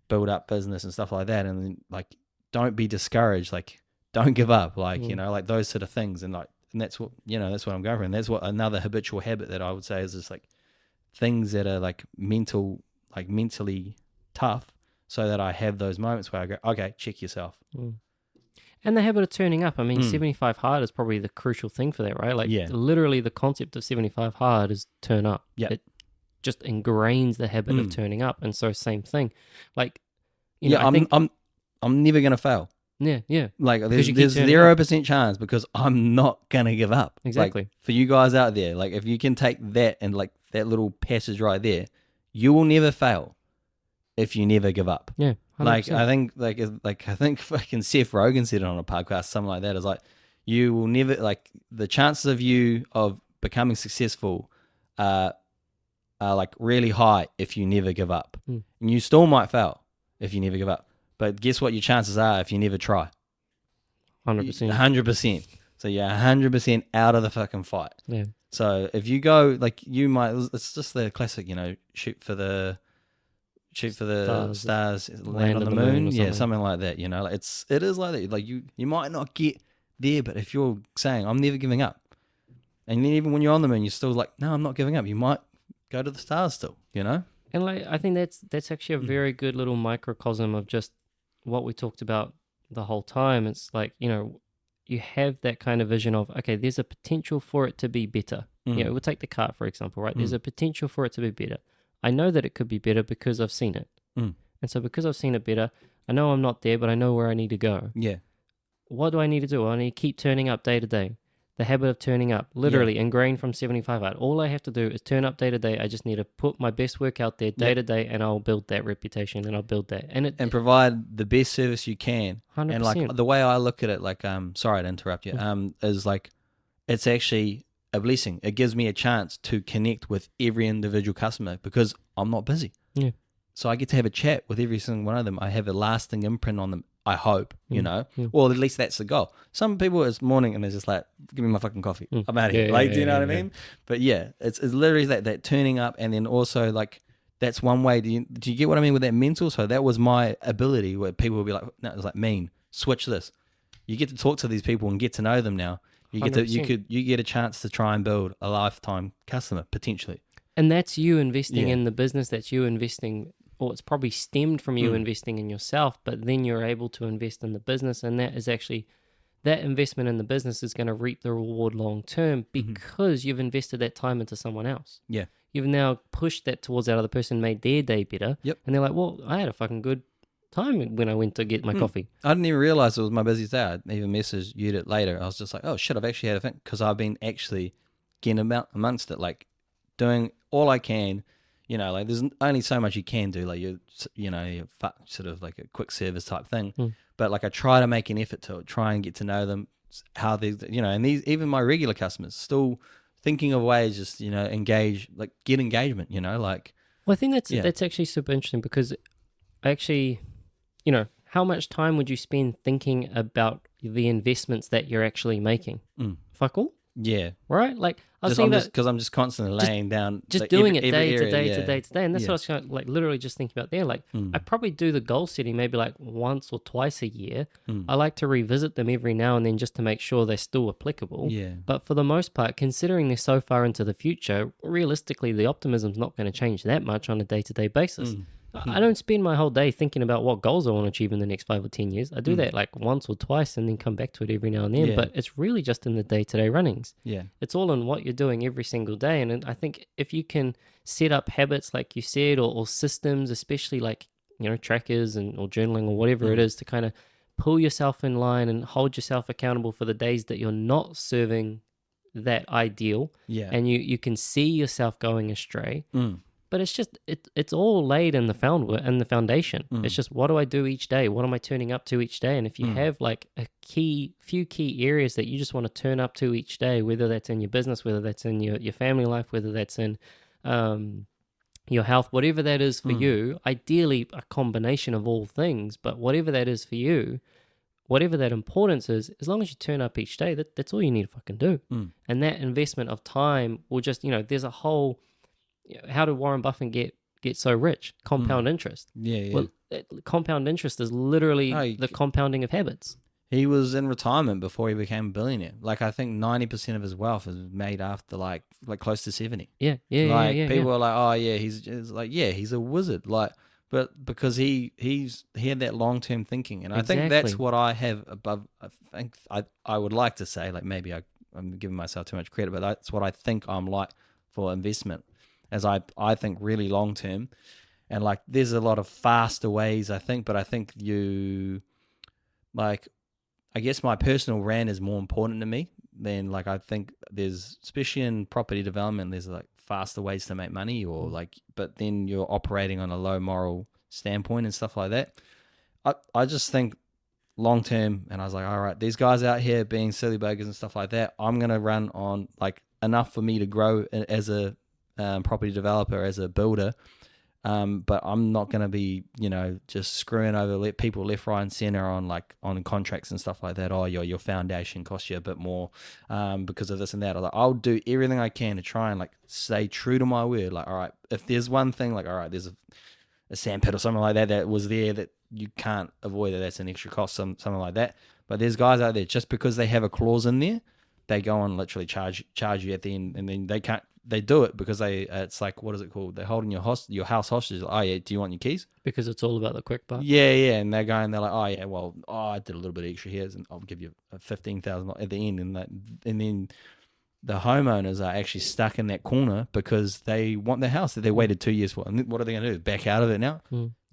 Speaker 2: build up business and stuff like that. And then, like, don't be discouraged. Like, don't give up. Like, you know, like those sort of things. And like, and that's what, you know, that's what I'm going for. And that's what another habitual habit that I would say is just like things that are like mentally tough, so that I have those moments where I go, okay, check yourself.
Speaker 1: And the habit of turning up. I mean, 75 hard is probably the crucial thing for that, right? Like, literally the concept of 75 hard is turn up.
Speaker 2: Yeah.
Speaker 1: It just ingrains the habit of turning up. And so same thing. Like, you know, I think
Speaker 2: I'm never going to fail.
Speaker 1: Yeah.
Speaker 2: Like, there's 0% chance, because I'm not going to give up.
Speaker 1: Exactly.
Speaker 2: Like, for you guys out there, like, if you can take that and like that little passage right there, you will never fail if you never give up.
Speaker 1: Yeah. 100%.
Speaker 2: Like, I think fucking Seth Rogen said it on a podcast, something like that. It's like, you will never, like, the chances of you of becoming successful are like really high if you never give up. And you still might fail if you never give up. But guess what your chances are if you never try?
Speaker 1: 100%.
Speaker 2: 100%. So you're 100% out of the fucking fight.
Speaker 1: Yeah.
Speaker 2: So if you go, like, you might, it's just the classic, you know, shoot for the stars, land on the moon. Yeah, something like that, you know. Like, it is like that. Like, you might not get there, but if you're saying, I'm never giving up, and then even when you're on the moon, you're still like, no, I'm not giving up, you might go to the stars still, you know. And
Speaker 1: like, I think that's actually a very good little microcosm of just what we talked about the whole time. It's like, you know, you have that kind of vision of, okay, there's a potential for it to be better. You know, we'll take the car, for example, right? There's a potential for it to be better. I know that it could be better because I've seen it. And so because I've seen it better, I know I'm not there, but I know where I need to go.
Speaker 2: Yeah.
Speaker 1: What do I need to do? I need to keep turning up day to day. The habit of turning up, literally ingrained from 75 out. All I have to do is turn up day to day. I just need to put my best work out there day to day, and I'll build that reputation, and I'll build that. And
Speaker 2: provide the best service you can.
Speaker 1: 100%.
Speaker 2: And like, the way I look at it, like, sorry to interrupt you, is like, it's actually a blessing. It gives me a chance to connect with every individual customer because I'm not busy.
Speaker 1: Yeah.
Speaker 2: So I get to have a chat with every single one of them. I have a lasting imprint on them, I hope, you know. Well, at least that's the goal. Some people, it's morning and they're just like, give me my fucking coffee. I'm out of here. Do you know what I mean? But yeah, it's literally that turning up, and then also, like, that's one way. Do you get what I mean with that mental? So that was my ability, where people will be like, no, it's like, mean, switch this. You get to talk to these people and get to know them now. You get a chance to try and build a lifetime customer potentially.
Speaker 1: And that's you investing in the business. That's you investing, or it's probably stemmed from you investing in yourself, but then you're able to invest in the business, and that is actually, that investment in the business is going to reap the reward long term because you've invested that time into someone else.
Speaker 2: Yeah.
Speaker 1: You've now pushed that towards that other person, made their day better.
Speaker 2: Yep.
Speaker 1: And they're like, well, I had a fucking good time when I went to get my coffee.
Speaker 2: I didn't even realize it was my busiest day. I even messaged you later. I was just like, oh shit, I've actually had a thing, because I've been actually getting amongst it, like doing all I can. You know, like, there's only so much you can do. Like, you're sort of like a quick service type thing. But like, I try to make an effort to try and get to know them, how they, you know, and these, even my regular customers, still thinking of ways, just, you know, engage, like, get engagement, you know, like.
Speaker 1: Well, I think that's actually super interesting, because actually, you know, how much time would you spend thinking about the investments that you're actually making? Fuck all.
Speaker 2: Yeah.
Speaker 1: Right? Like, I was
Speaker 2: thinking because I'm just constantly laying down.
Speaker 1: Just like doing it day to day. And that's what I was kind of, like, literally just thinking about there. Like, I probably do the goal setting maybe like once or twice a year. I like to revisit them every now and then just to make sure they're still applicable.
Speaker 2: Yeah.
Speaker 1: But for the most part, considering they're so far into the future, realistically, the optimism's not going to change that much on a day-to-day basis. I don't spend my whole day thinking about what goals I want to achieve in the next 5 or 10 years. I do that like once or twice and then come back to it every now and then. But it's really just in the day-to-day runnings.
Speaker 2: Yeah.
Speaker 1: It's all in what you're doing every single day. And I think if you can set up habits, like you said, or systems, especially like, you know, trackers or journaling or whatever it is, to kind of pull yourself in line and hold yourself accountable for the days that you're not serving that ideal.
Speaker 2: Yeah.
Speaker 1: And you can see yourself going astray. but it's just it's all laid in the foundation. It's just, what do I do each day? What am I turning up to each day? And if you have like few key areas that you just want to turn up to each day, whether that's in your business, whether that's in your family life, whether that's in your health, whatever that is for you, ideally a combination of all things, but whatever that is for you, whatever that importance is, as long as you turn up each day, that's all you need to fucking do. And that investment of time will just, there's a whole, how did Warren Buffett get so rich? Compound interest.
Speaker 2: Yeah.
Speaker 1: Well, compound interest is literally the compounding of habits.
Speaker 2: He was in retirement before he became a billionaire. Like, I think 90% of his wealth is made after like close to 70.
Speaker 1: Yeah.
Speaker 2: People are like, oh yeah, he's a wizard. Like, but because he had that long-term thinking, and I think that's what I have above. I think I would like to say, like, maybe I'm giving myself too much credit, but that's what I think I'm like for investment, as I think really long-term, and like there's a lot of faster ways I think, but I think I guess my personal rant is more important to me than, like, I think there's, especially in property development, there's like faster ways to make money, or like, but then you're operating on a low moral standpoint and stuff like that. I just think long term, and I was like, all right, these guys out here being silly buggers and stuff like that, I'm going to run on like enough for me to grow as a property developer, as a builder. But I'm not going to be, just screwing over people left, right, and center on contracts and stuff like that. Oh, your foundation costs you a bit more because of this and that. I'll do everything I can to try and like stay true to my word. Like, all right, if there's one thing, like, all right, there's a sandpit or something like that was there that you can't avoid, that's an extra cost, something like that. But there's guys out there, just because they have a clause in there, they go and literally charge you at the end, and then they can't. They do it because it's like, what is it called? They're holding your house hostage. Like, oh yeah, do you want your keys?
Speaker 1: Because it's all about the quick buck.
Speaker 2: Yeah, and they're like, oh yeah, well, I did a little bit extra here, and I'll give you $15,000 at the end, and then the homeowners are actually stuck in that corner because they want their house that they waited 2 years for, and what are they going to do? Back out of it now?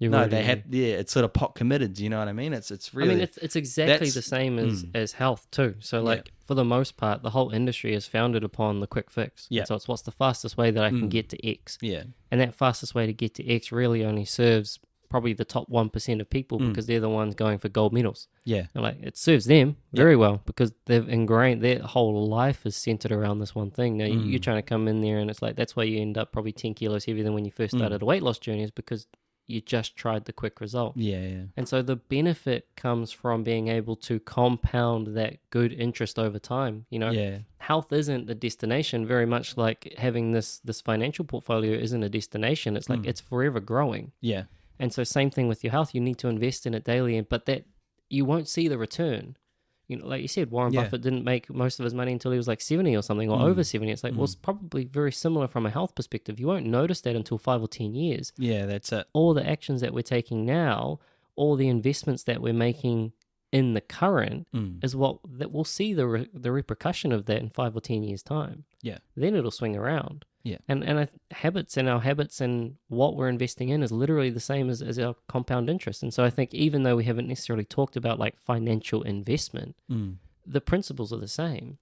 Speaker 2: It's sort of pot committed. Do you know what I mean? It's really.
Speaker 1: It's exactly the same as health too. So like for the most part, the whole industry is founded upon the quick fix.
Speaker 2: Yeah.
Speaker 1: So it's what's the fastest way that I can get to X.
Speaker 2: Yeah.
Speaker 1: And that fastest way to get to X really only serves probably the top 1% of people because they're the ones going for gold medals.
Speaker 2: Yeah.
Speaker 1: And like it serves them very well because they've ingrained, their whole life is centered around this one thing. Now you're trying to come in there and it's like, that's why you end up probably 10 kilos heavier than when you first started a weight loss journey, is because you just tried the quick result.
Speaker 2: Yeah.
Speaker 1: And so the benefit comes from being able to compound that good interest over time. Health isn't the destination, very much like having this financial portfolio isn't a destination. It's like it's forever growing.
Speaker 2: Yeah.
Speaker 1: And so same thing with your health. You need to invest in it daily, but that you won't see the return. Like you said, Warren Buffett didn't make most of his money until he was like 70 or something, or over 70. It's like, well, it's probably very similar from a health perspective. You won't notice that until 5 or 10 years.
Speaker 2: Yeah, that's it.
Speaker 1: All the actions that we're taking now, all the investments that we're making in the current is what that we'll see the repercussion of that in 5 or 10 years time.
Speaker 2: Yeah.
Speaker 1: Then it'll swing around.
Speaker 2: Yeah.
Speaker 1: And our habits and what we're investing in is literally the same as our compound interest. And so I think even though we haven't necessarily talked about like financial investment, the principles are the same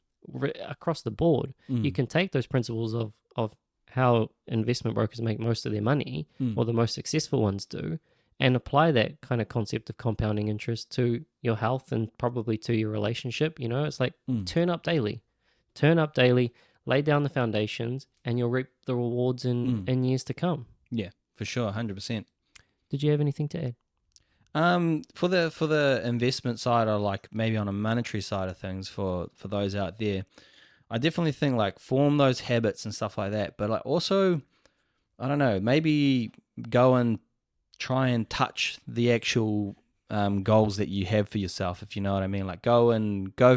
Speaker 1: across the board. You can take those principles of how investment brokers make most of their money, or the most successful ones do, and apply that kind of concept of compounding interest to your health and probably to your relationship. It's like turn up daily, lay down the foundations, and you'll reap the rewards in years to come.
Speaker 2: Yeah, for sure, 100%.
Speaker 1: Did you have anything to add?
Speaker 2: For the investment side, or like maybe on a monetary side of things, for those out there, I definitely think like form those habits and stuff like that. But like also, I don't know, maybe go and try and touch the actual goals that you have for yourself, if you know what I mean. Like go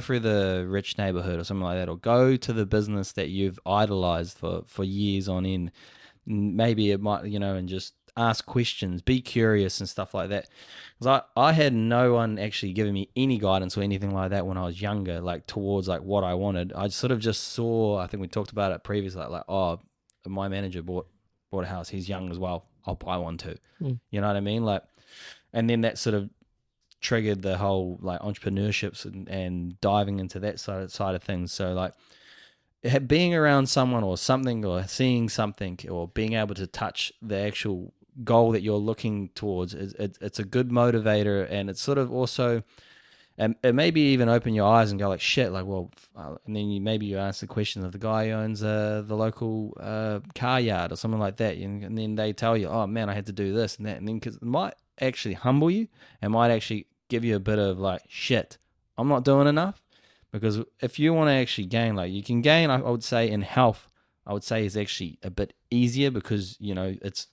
Speaker 2: through the rich neighborhood or something like that, or go to the business that you've idolized for years on end. Maybe it might, and just ask questions, be curious and stuff like that. Because I had no one actually giving me any guidance or anything like that when I was younger, like towards like what I wanted. I sort of just saw, I think we talked about it previously, like oh, my manager bought a house, he's young as well, I'll buy one too. You know what I mean? Like, and then that sort of triggered the whole like entrepreneurships and diving into that side of things. So like being around someone or something, or seeing something, or being able to touch the actual goal that you're looking towards, it's a good motivator, and it's sort of also, and it maybe even open your eyes and go like, shit, like, well, and then maybe you ask the question of the guy who owns the local car yard or something like that, and then they tell you, oh man, I had to do this and that, and then because it might actually humble you and might actually give you a bit of like, shit, I'm not doing enough. Because if you want to actually gain, like you can gain, I would say in health, I would say is actually a bit easier because, you know, it's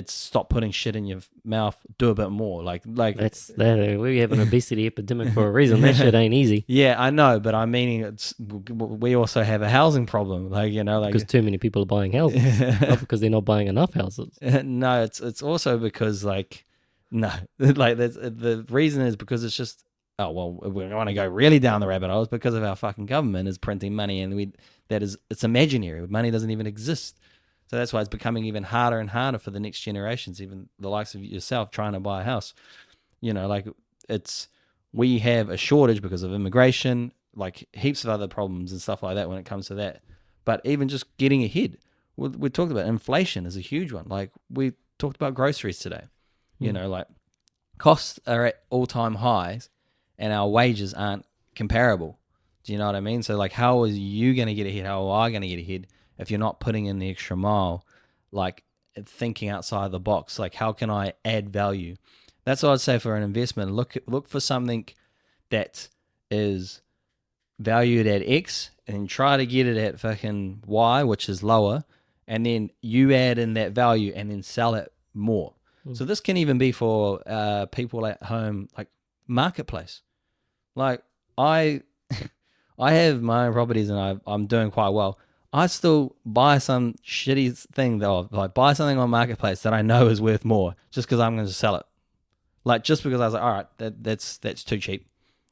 Speaker 2: stop putting shit in your mouth, do a bit more. Like
Speaker 1: that's that. We have an obesity epidemic for a reason. That shit ain't easy.
Speaker 2: Yeah, I know, but I mean, we also have a housing problem. Like, you know, like
Speaker 1: because too many people are buying houses, not because they're not buying enough houses.
Speaker 2: No, it's also because like the reason is because it's just. Oh, well, we want to go really down the rabbit hole. It's because of our fucking government is printing money, and it's imaginary. Money doesn't even exist. So that's why it's becoming even harder and harder for the next generations, even the likes of yourself trying to buy a house. You know, like we have a shortage because of immigration, like heaps of other problems and stuff like that when it comes to that. But even just getting ahead, we talked about inflation is a huge one. Like we talked about groceries today. You know, like costs are at all-time highs, and our wages aren't comparable. Do you know what I mean? So like, how are you going to get ahead? How am I going to get ahead if you're not putting in the extra mile, like thinking outside the box? Like, how can I add value? That's what I'd say for an investment. Look for something that is valued at X and try to get it at fucking Y, which is lower, and then you add in that value and then sell it more. So this can even be for people at home, like marketplace. Like I have my own properties and I'm doing quite well. I still buy some shitty thing though, like buy something on marketplace that I know is worth more just because I'm going to sell it. Like just because I was like, all right, that's too cheap,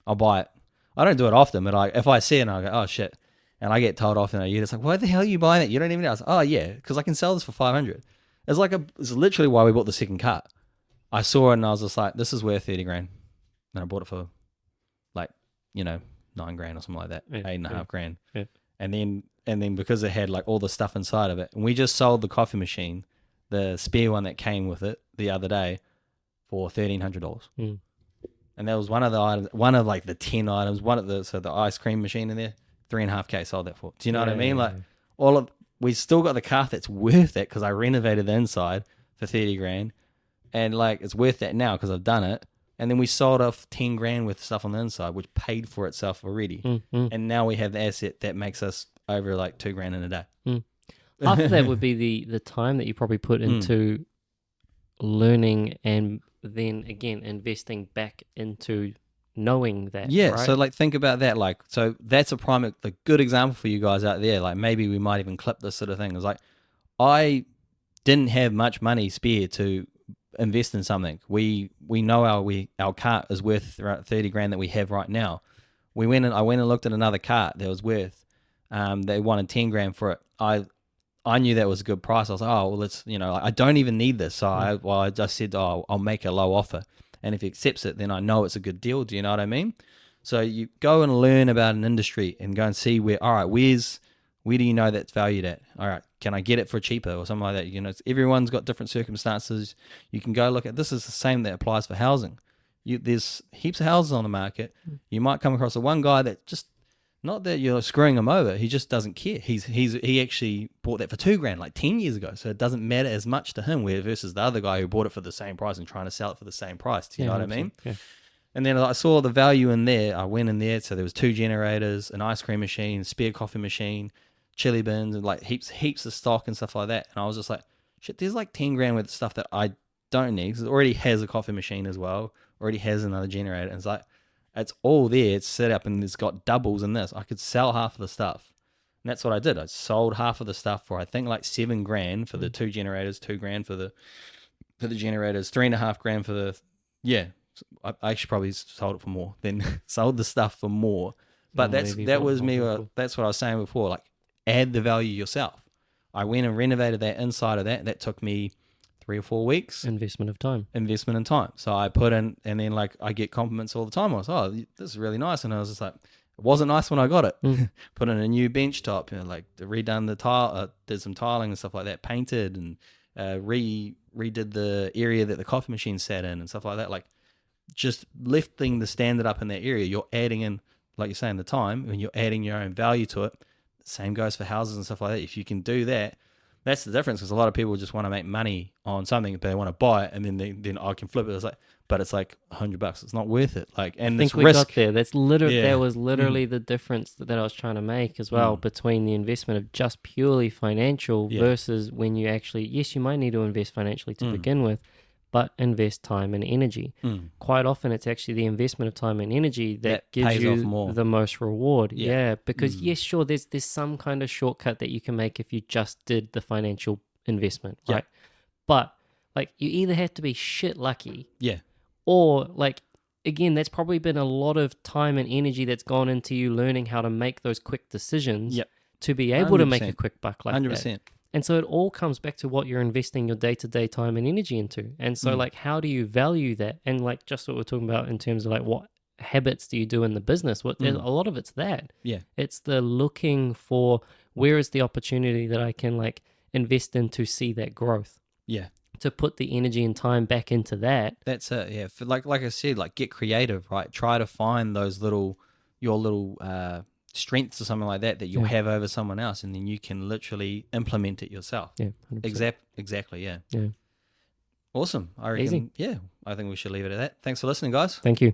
Speaker 2: I'll buy it. I don't do it often, but if I see it and I go, oh shit, and I get told off, and you're just like, why the hell are you buying it? You don't even know. I was like, oh yeah, because I can sell this for $500. It's literally why we bought the second car. I saw it and I was just like, this is worth $30,000. And I bought it for like, you know, $9,000 or something like that, $8,500.
Speaker 1: Yeah.
Speaker 2: And then because it had like all the stuff inside of it, and we just sold the coffee machine, the spare one that came with it the other day, for $1,300. And that was one of the items, one of like the 10 items, so the ice cream machine in there, $3,500 sold that for. Do you know what I mean? Like we still got the car that's worth it because I renovated the inside for $30,000, and like it's worth that now because I've done it. And then we sold off $10,000 worth of stuff on the inside, which paid for itself already. And now we have the asset that makes us over like $2,000 in a day.
Speaker 1: After that would be the time that you probably put into learning and then again investing back into knowing that.
Speaker 2: Yeah,
Speaker 1: right?
Speaker 2: So like think about that. Like, so that's a good example for you guys out there. Like maybe we might even clip this sort of thing. It's like I didn't have much money spare to invest in something. We know our cart is worth around $30,000 that we have right now. I went and looked at another cart that was worth. They wanted $10,000 for it. I knew that was a good price. I was like, oh well, let's I don't even need this. So I just said, oh, I'll make a low offer, and if he accepts it, then I know it's a good deal. Do you know what I mean? So you go and learn about an industry and go and see where do you know that's valued at? All right, can I get it for cheaper or something like that? You know, everyone's got different circumstances. You can go look at this. Is the same that applies for housing. There's heaps of houses on the market. You might come across the one guy that just, not that you're screwing him over, he just doesn't care. He actually bought that for $2,000 like 10 years ago, so it doesn't matter as much to him. Versus the other guy who bought it for the same price and trying to sell it for the same price. Do you know what I mean?
Speaker 1: Yeah.
Speaker 2: And then I saw the value in there. I went in there, so there was 2 generators, an ice cream machine, spare coffee machine, chili bins, and like heaps of stock and stuff like that. And I was just like, shit, there's like $10,000 worth of stuff that I don't need because it already has a coffee machine as well, already has another generator. And it's like, it's all there. It's set up and it's got doubles in this. I could sell half of the stuff. And that's what I did. I sold half of the stuff for, I think, like $7,000 for the 2 generators, $2,000 for the generators, $3,500 for the, I actually probably sold it for more than sold the stuff for more. But that's what I was saying before. Like, add the value yourself. I went and renovated that inside of that. That took me 3 or 4 weeks.
Speaker 1: Investment of time.
Speaker 2: So I put in, and then like I get compliments all the time. I was, oh, this is really nice. And I was just like, It wasn't nice when I got it. Put in a new bench top, like redone the tile, did some tiling and stuff like that, painted and redid the area that the coffee machine sat in and stuff like that. Like just lifting the standard up in that area, you're adding in, like you're saying, the time, and you're adding your own value to it. Same goes for houses and stuff like that. If you can do that, that's the difference, because a lot of people just want to make money on something, but they want to buy it, and then I can flip it. It's like, but it's like $100. It's not worth it. Like, and
Speaker 1: I think we got there. That was literally the difference that I was trying to make as well, between the investment of just purely financial versus when you actually, yes, you might need to invest financially to begin with, but invest time and energy. Quite often it's actually the investment of time and energy that gives you the most reward. Yeah, because yes, sure, there's some kind of shortcut that you can make if you just did the financial investment, right? But like, you either have to be shit lucky, or like, again, that's probably been a lot of time and energy that's gone into you learning how to make those quick decisions to be able 100%. To make a quick buck like 100%. That. And so it all comes back to what you're investing your day-to-day time and energy into. And so like, how do you value that? And like, just what we're talking about in terms of like, what habits do you do in the business? A lot of it's that. Yeah. It's the looking for, where is the opportunity that I can like invest in to see that growth? Yeah. To put the energy and time back into that.
Speaker 2: That's it. Yeah. For like I said, like, get creative, right? Try to find those your little strengths or something like that you'll have over someone else, and then you can literally implement it yourself. Yeah, 100%. Exactly. Yeah. Awesome. I reckon. Easy. Yeah, I think we should leave it at that. Thanks for listening, guys.
Speaker 1: Thank you.